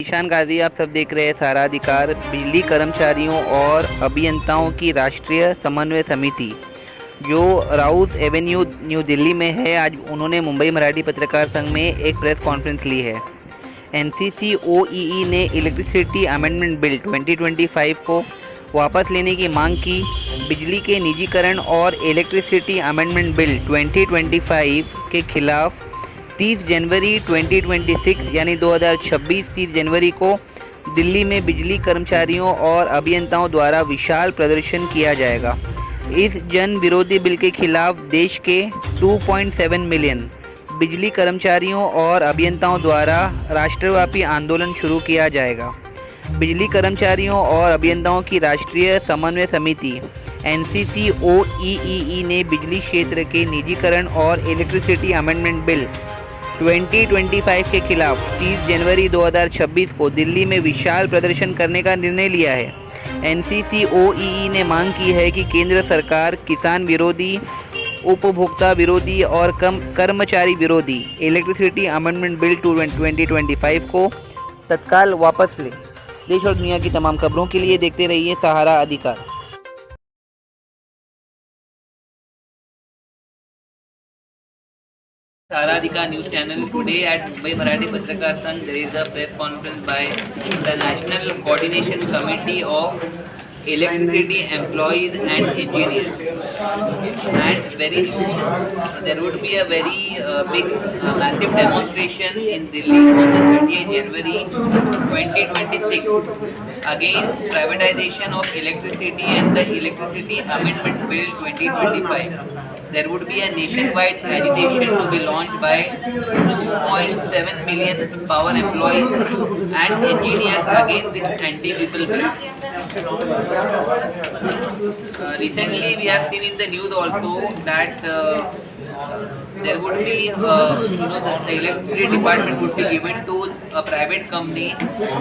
ईशान गाजी। आप सब देख रहे हैं सारा अधिकार। बिजली कर्मचारियों और अभियंताओं की राष्ट्रीय समन्वय समिति जो राउस एवेन्यू न्यू दिल्ली में है, आज उन्होंने मुंबई मराठी पत्रकार संघ में एक प्रेस कॉन्फ्रेंस ली है। एनसीसीओई ने इलेक्ट्रिसिटी अमेंडमेंट बिल 2025 को वापस लेने की मांग की। बिजली के निजीकरण और इलेक्ट्रिसिटी अमेंडमेंट बिल 2025 के खिलाफ 30 जनवरी 2026 यानी 2026 30 जनवरी को दिल्ली में बिजली कर्मचारियों और अभियंताओं द्वारा विशाल प्रदर्शन किया जाएगा। इस जन विरोधी बिल के खिलाफ देश के 2.7 मिलियन बिजली कर्मचारियों और अभियंताओं द्वारा राष्ट्रव्यापी आंदोलन शुरू किया जाएगा। बिजली कर्मचारियों और अभियंताओं की राष्ट्रीय समन्वय समिति एनसीसीओई ने बिजली क्षेत्र के निजीकरण और इलेक्ट्रिसिटी अमेंडमेंट बिल 2025 के खिलाफ 30 जनवरी 2026 को दिल्ली में विशाल प्रदर्शन करने का निर्णय लिया है। एनसीसीओई ने मांग की है कि केंद्र सरकार किसान विरोधी, उपभोक्ता विरोधी और कर्मचारी विरोधी इलेक्ट्रिसिटी अमेंडमेंट बिल 2025 को तत्काल वापस ले। देश और दुनिया की तमाम खबरों के लिए देखते रहिए सहारा अधिकार। Sahara Adhikar news channel. Today at Mumbai Marathi Patrakar Sangh there is a press conference by the National Coordination Committee of Electricity Employees and Engineers, and very soon there would be a very big massive demonstration in Delhi on the 30th January 2026 against privatization of electricity and the Electricity Amendment Bill 2025. There would be a nationwide agitation to be launched by 2.7 million power employees and engineers against this anti-people bill. Recently, we have seen in the news also that there would be, the electricity department would be given to a private company,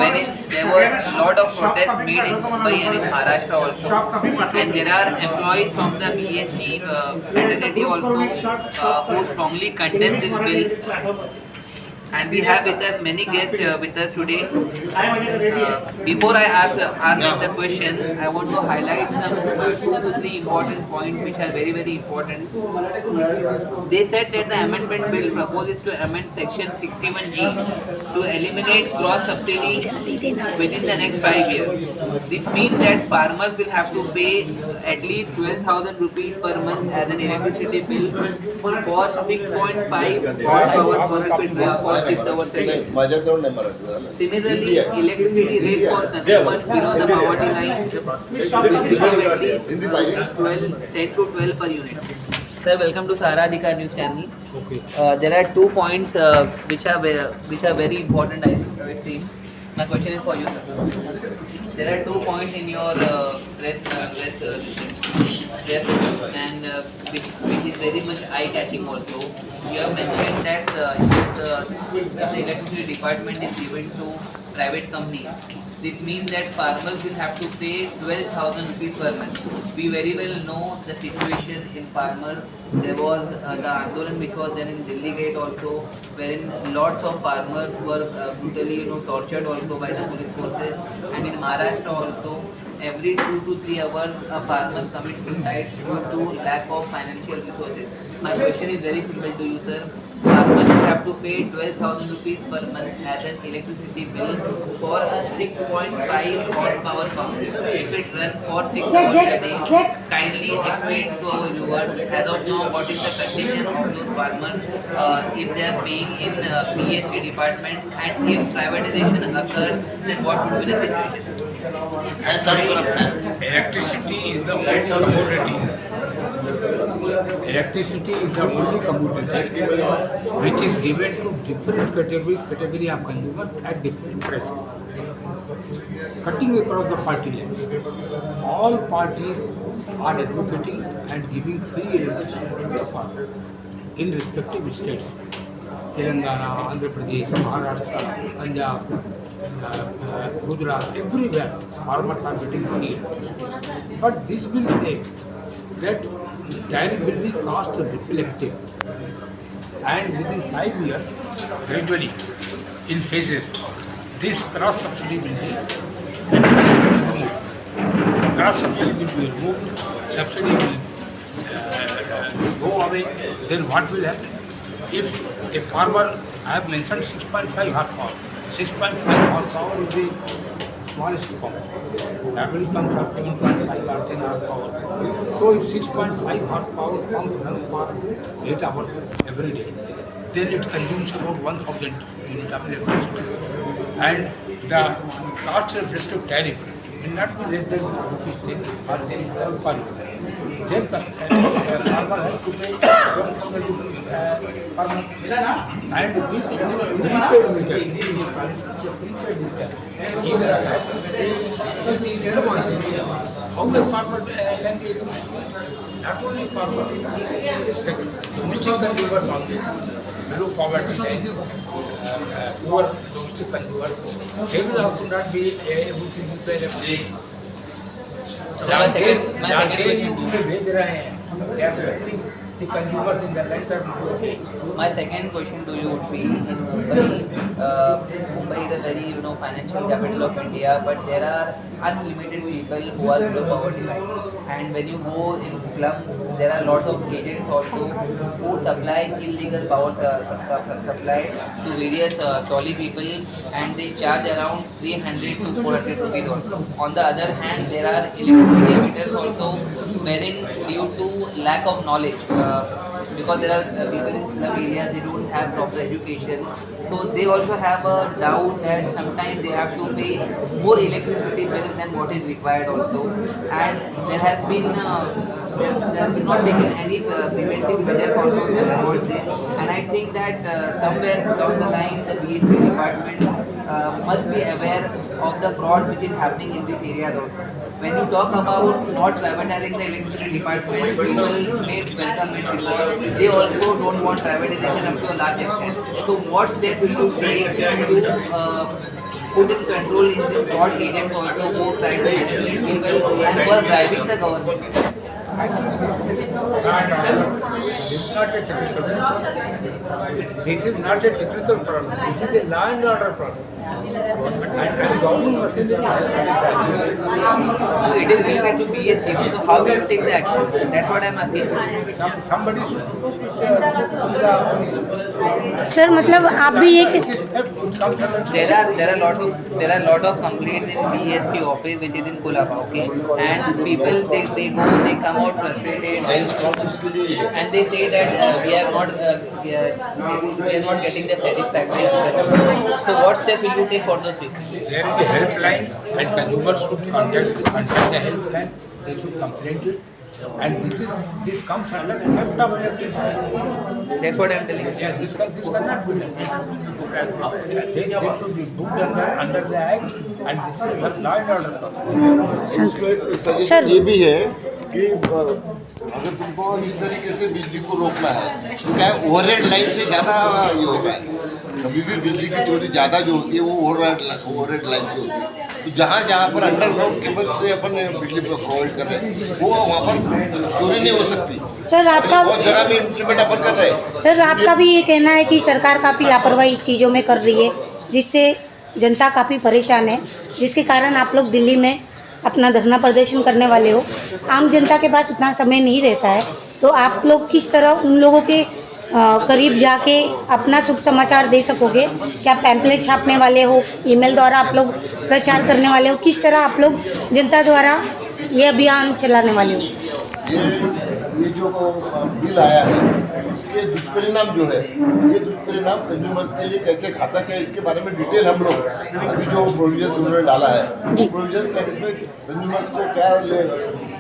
wherein there were a lot of protests made in Mumbai and in Maharashtra also, and there are employees from the BSP fraternity also who strongly condemn this bill. And we have with us many guests with us today. Before I ask them the question, I want to highlight some 2 to 3 important points which are very, very important. They said that the amendment bill proposes to amend section 61G to eliminate cross subsidy within the next 5 years. This means that farmers will have to pay at least 12,000 rupees per month as an electricity bill for 6.5 horsepower per 6 hours a day. Similarly, electricity rate for consumers below the poverty line will become at least 10 to 12 per unit. Sir, welcome to Sahara Adhikar news channel. Okay. There are 2 points which are very important, I think. My question is for you, sir. There are 2 points in your press and which is very much eye-catching also. You have mentioned that if the electricity department is given to private companies, this means that farmers will have to pay 12,000 rupees per month. We very well know the situation in farmers. There was the Andolan which was there in Delhi Gate also, wherein lots of farmers were brutally tortured also by the police forces, and in Maharashtra also every 2 to 3 hours a farmer commits suicide due to lack of financial resources. My question is very simple to you, sir. Farmers have to pay 12,000 rupees per month as an electricity bill for a 6.5 horsepower pump. If it runs for 6 hours a day, kindly explain to our viewers as of now what is the condition of those farmers if they are paying in PSP department, and if privatization occurs, then what would be the situation? Electricity is the only commodity. Electricity is the only commodity which is given to different category of consumers at different prices, cutting across the party line. All parties are advocating and giving free electricity to the farmers in respective states. Telangana, Andhra Pradesh, Maharashtra, Punjab, Gujarat, everywhere farmers are getting free electricity. But this bill says that tariff will be cost reflective, and within 5 years, gradually, in phases, this cross subsidy will be removed. Cross subsidy will be removed, subsidy will go away. Then what will happen? If a farmer, I have mentioned 6.5 horsepower. 6.5 horsepower is the smallest pump. That will come from 7.5 or 10 horsepower. So if 6.5 horsepower pump runs for 8 hours every day, then it consumes about 1,000 units of electricity. And the cost reflective tariff will not be less than ₹10 or 10 per unit. Then the farmer has to pay 1,000 rupees per month. And with prepaid meter, he will have to pay it in advance. How the farmer can be able to? Not only farmer, the domestic consumers also, below poverty line, poor domestic consumers, they will also not be able to use the electricity. My second question the consumers in the center. My second question to you would be, Mumbai is a very financial capital of India, but there are unlimited people who are below poverty line. And when you go in slums, there are lots of agents also who supply illegal power supply to various trolley people, and they charge around 300 to 400 rupees also. On the other hand, there are electricity meters also, wherein due to lack of knowledge, because there are people in slum areas, they don't have proper education, so they also have a doubt that sometimes they have to pay more electricity bills than what is required also. And there has been not taken any preventive measures also to avoid this. And I think that somewhere down the line the BSP department must be aware of the fraud which is happening in this area also. When you talk about not privatizing the electricity department, people may welcome it because they also don't want privatization up to a large extent. So what steps will you take to put in control in this fraud agents also who try to manipulate people and who are bribing the government? I think this is not a technical problem. This is a law and order problem. And government machinery has So it is related to BSP. So how will you take the action? That's what I am asking. somebody should put it sir मतलब आप भी एक There are lot of complaints in BSP office which is in Kolaba, okay, and people they come out frustrated and they say that we are not getting the satisfactory answer. So what steps will you take for those people? There is a helpline and consumers should contact the helpline. They should complain to it. And this comes under theft of electricity. That's what I am telling you. Yeah, this cannot be done. They should be booked under the act, and this is what law and order comes. Sir ये भी है कि अगर तुमको इस तरीके से बिजली को रोकना है तो क्या है, ओवरहेड लाइन से ज़्यादा ये होता है। कभी भी बिजली की चोरी ज़्यादा जो होती है वो ओवरहेड लाइन से होती है। तो जहाँ जहाँ पर अंडरग्राउंड केबल से अपन बिजली प्रोवाइड कर रहे हैं वो वहाँ पर चोरी नहीं हो सकती। सर आपका बहुत जगह में इम्प्लीमेंट अपन कर रहे हैं। सर आपका भी ये कहना है कि सरकार काफ़ी लापरवाही इस चीज़ों में कर रही है जिससे जनता काफ़ी परेशान है, जिसके कारण आप लोग दिल्ली में अपना धरना प्रदर्शन करने वाले हो। आम जनता के पास उतना समय नहीं रहता है, तो आप लोग किस तरह उन लोगों के करीब जाके अपना शुभ समाचार दे सकोगे? क्या पैम्पलेट छापने वाले हो, ईमेल द्वारा आप लोग प्रचार करने वाले हो, किस तरह आप लोग जनता द्वारा ये अभियान चलाने वाले हो? ये जो बिल आया है इसके दुष्परिणाम जो है, ये दुष्परिणाम कंज्यूमर्स के लिए कैसे घातक है इसके बारे में डिटेल हम लोग अभी जो प्रोविजंस उन्होंने डाला है वो प्रोविजंस कैसे कंज्यूमर्स को क्या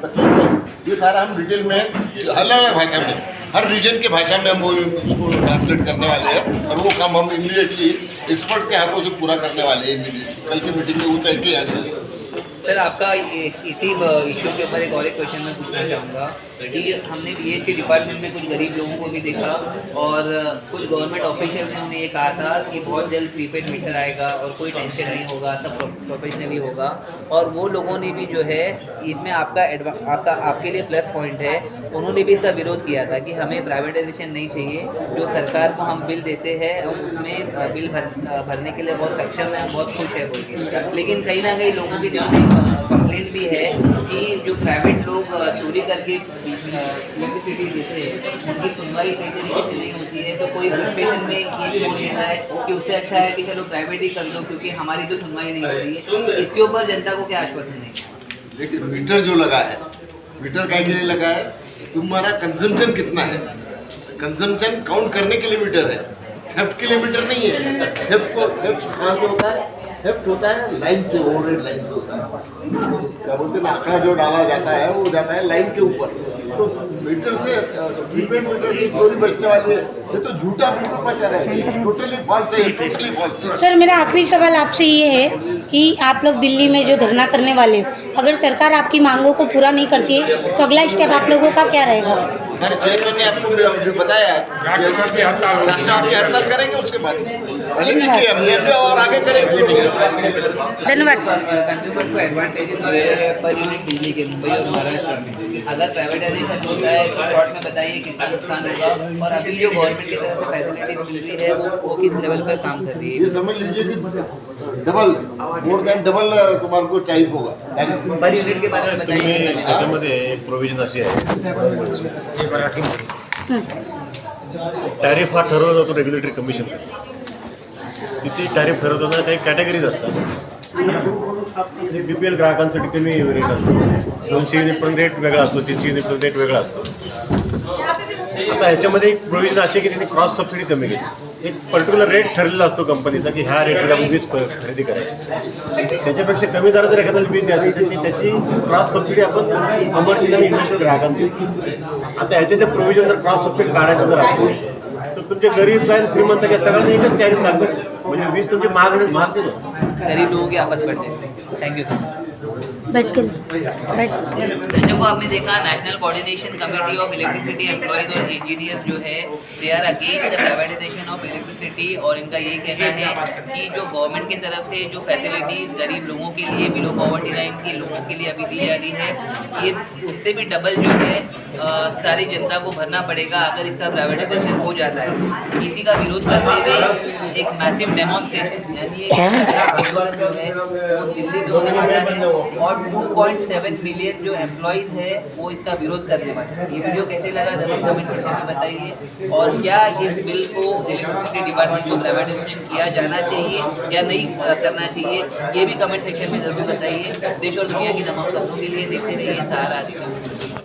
तकलीफ है ये सारा हम डिटेल में अलग अलग भाषा में हर रीजन के भाषा में हम वो उसको ट्रांसलेट करने वाले हैं और वो काम हम इमीडिएटली एक्सपर्ट के हाथों से पूरा करने वाले हैं। इमीडिएटली कल की मीटिंग में वो तय किया है। सर आपका इसी इशू के ऊपर एक और एक क्वेश्चन मैं पूछना चाहूँगा कि हमने बीएसटी डिपार्टमेंट में कुछ गरीब लोगों को भी देखा और कुछ गवर्नमेंट ऑफिशियल ने उन्हें ये कहा था कि बहुत जल्द प्रीपेड मीटर आएगा और कोई टेंशन नहीं होगा, सब प्रोफेशनली होगा। और वो लोगों ने भी जो है इसमें आपके लिए प्लस पॉइंट है, उन्होंने भी इसका विरोध किया था कि हमें प्राइवेटाइजेशन नहीं चाहिए, जो सरकार को हम बिल देते हैं हम उसमें बिल भरने के लिए बहुत सक्षम है, हम बहुत खुश है बोल के। लेकिन कहीं ना कहीं लोगों के दिल में कंप्लेंट भी है कि जो प्राइवेट लोग चोरी करके इलेक्ट्रिसिटी देते हैं उनकी सुनवाई सही तरीके से नहीं होती है, तो कोई फ्रस्ट्रेशन में ये भी बोल देता है कि उससे अच्छा है कि चलो प्राइवेट ही कर लो क्योंकि हमारी तो सुनवाई नहीं हो रही है। तो इसके ऊपर जनता को क्या आश्वासन है? देखिए मीटर जो लगा है, मीटर क्या के लिए लगा है, तुम्हारा कंजम्पशन कितना है, कंजम्पशन काउंट करने के लिए मीटर है, थेफ्ट के लिए मीटर नहीं है। थेफ्ट कहाँ से होता है? थेफ्ट होता है लाइन से, ओवरहेड लाइन से होता है। क्या बोलते हैं ना, आंकड़ा जो डाला जाता है वो जाता है लाइन के ऊपर। तो मीटर से, प्रीपेड मीटर से चोरी बचने वाली है, ये तो झूठा बिल्कुल प्रचार है, टोटली फॉल्स है, टोटली फॉल्स है। सर मेरा आखिरी सवाल आपसे ये है कि आप लोग दिल्ली में जो धरना करने वाले हो, अगर सरकार आपकी मांगों को पूरा नहीं करती है तो अगला स्टेप आप लोगों का क्या रहेगा? हमारे चेयरमैन ने आपको बताया राष्ट्रव्यापी हड़ताल करेंगे, उसके बाद पहले भी किए हमने भी और आगे करेंगे। धन्यवाद सर। कंज्यूमर को एडवांटेजेस मिलते हैं पर यूनिट बिजली के मुंबई और महाराष्ट्र में। अगर प्राइवेटाइजेशन होता है तो शॉर्ट में बताइए कितना नुकसान होगा और अभी जो गवर्नमेंट की तरफ से फैसिलिटीज मिल रही है वो किस लेवल पर काम कर रही है? ये समझ लीजिए कि डबल, मोर देन डबल तुम्हारे को टाइप होगा। पर यूनिट के बारे में बताइए। त्याच्यामध्ये एक प्रोव्हिजन अशी आहे, टॅरिफ हा ठरवला जातो रेग्युलेटरी कमिशन. तिथे टॅरिफ ठरवताना काही कॅटेगरीज असतात. BPL ग्राहकांसाठी कमी रेट असतो, 200 युनिटपर्यंत रेट वेगळा असतो, 300 युनिटपर्यंत रेट वेगळा असतो. आता ह्याच्यामध्ये एक प्रोव्हिजन अशी की त्यांनी क्रॉस सबसिडी कमी केली. एक पर्टिक्युलर रेट ठरलेला असतो कंपनीचा की ह्या रेटला वीज खरेदी करायची. त्याच्यापेक्षा कमी दरात जर एखाद्याला वीज द्यायची असेल की त्याची क्रॉस सबसिडी आपण कमर्शियल आणि इंडस्ट्रियल ग्राहकांना देतो. आता ह्याचे ते प्रोव्हिजन जर क्रॉस सबसिडी काढायचं जर असेल तर तुमचे गरीब काय श्रीमंत काय सगळ्यांना एकच टॅरिफ लागणार, म्हणजे वीज तुमची महाग देतो. गरीब लोगों की आफत पड़ जाए. Thank you sir. दर्शकों को आपने देखा national coordination committee of electricity employees और इंजीनियर्स जो है they are against the privatisation of electricity और इनका ये कहना है कि जो गवर्नमेंट की तरफ से जो फैसिलिटीज गरीब लोगों के लिए, बिलो पॉवर्टी लाइन के लोगों के लिए अभी दी जा रही है, ये उससे भी डबल जो है सारी जनता को भरना पड़ेगा अगर इसका प्राइवेटाइजेशन हो जाता है. इसी का विरोध करते हुए एक मैसिव डेमोन्स्ट्रेशन यानी आंदोलन जो है वो दिल्ली में होने वाला है और 2.7 मिलियन जो एम्प्लॉयज़ है वो इसका विरोध करने वाले हैं. ये वीडियो कैसे लगा जरूर कमेंट सेक्शन में बताइए और क्या इस बिल को इलेक्ट्रिसिटी डिपार्टमेंट को प्राइवेटाइजेशन किया जाना चाहिए या नहीं करना चाहिए, ये भी कमेंट सेक्शन में जरूर बताइए. देश और दुनिया की तमाम खबरों के लिए देखते रहिए सहारा आदि.